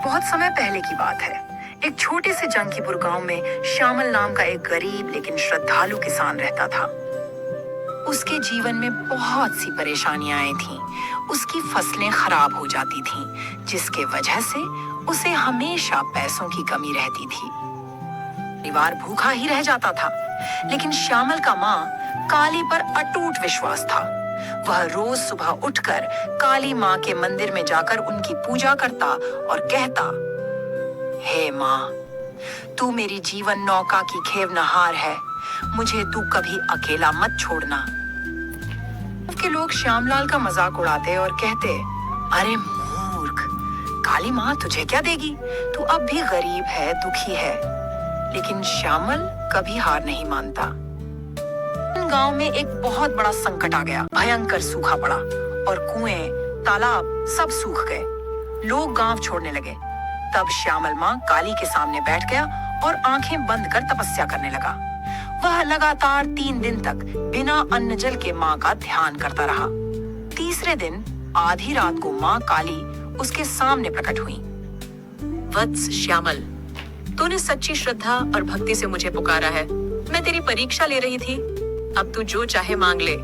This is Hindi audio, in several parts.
बहुत समय पहले की बात है। एक छोटे से जंगीपुर गांव में श्यामल नाम का एक गरीब लेकिन श्रद्धालु किसान रहता था। उसके जीवन में बहुत सी परेशानियां आई थीं। उसकी फसलें खराब हो जाती थीं, जिसके वजह से उसे हमेशा पैसों की कमी रहती थी। परिवार भूखा ही रह जाता था। लेकिन श्यामल का माँ काली पर अटूट विश्वास था। वह रोज सुबह उठकर काली माँ के मंदिर में जाकर उनकी पूजा करता और कहता, हे माँ, तू मेरी जीवन नौका की खेवनहार है, मुझे तू कभी अकेला मत छोड़ना। के लोग श्यामलाल का मजाक उड़ाते और कहते, अरे मूर्ख, काली माँ तुझे क्या देगी, तू अब भी गरीब है, दुखी है। लेकिन श्यामल कभी हार नहीं मानता। गांव में एक बहुत बड़ा संकट आ गया। भयंकर सूखा पड़ा और कुएं, तालाब सब सूख गए। लोग गांव छोड़ने लगे। तब श्यामल माँ काली के सामने बैठ गया और आंखें बंद कर तपस्या करने लगा। वह लगातार 3 दिन तक बिना अन्न जल के माँ का ध्यान करता रहा। तीसरे दिन आधी रात को माँ काली उसके सामने प्रकट हुई। वत्स श्यामल, तूने सच्ची श्रद्धा और भक्ति से मुझे पुकारा है। मैं तेरी परीक्षा ले रही थी, अब तू जो चाहे मांग ले।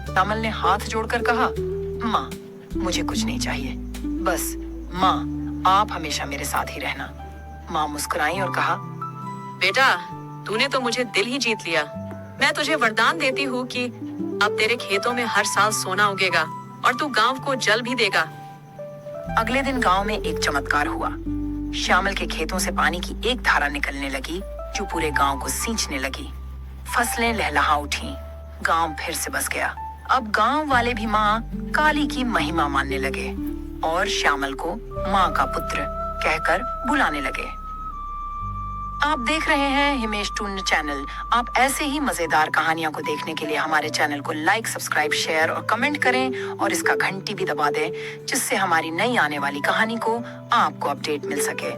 श्यामल ने हाथ जोड़कर कहा, माँ, मुझे कुछ नहीं चाहिए, बस माँ, आप हमेशा मेरे साथ ही रहना। माँ मुस्कुराई और कहा, बेटा, तूने तो मुझे दिल ही जीत लिया। मैं तुझे वरदान देती हूँ कि अब तेरे खेतों में हर साल सोना उगेगा और तू गांव को जल भी देगा। अगले दिन गांव में एक चमत्कार हुआ। श्यामल के खेतों से पानी की एक धारा निकलने लगी जो पूरे गांव को सींचने लगी। फसलें लहलहा उठी। गांव फिर से बस गया। अब गांव वाले भी माँ काली की महिमा मानने लगे और श्यामल को माँ का पुत्र कहकर बुलाने लगे। आप देख रहे हैं हिमेश टून चैनल। आप ऐसे ही मजेदार कहानियों को देखने के लिए हमारे चैनल को लाइक, सब्सक्राइब, शेयर और कमेंट करें और इसका घंटी भी दबा दें, जिससे हमारी नई आने वाली कहानी को आपको अपडेट मिल सके।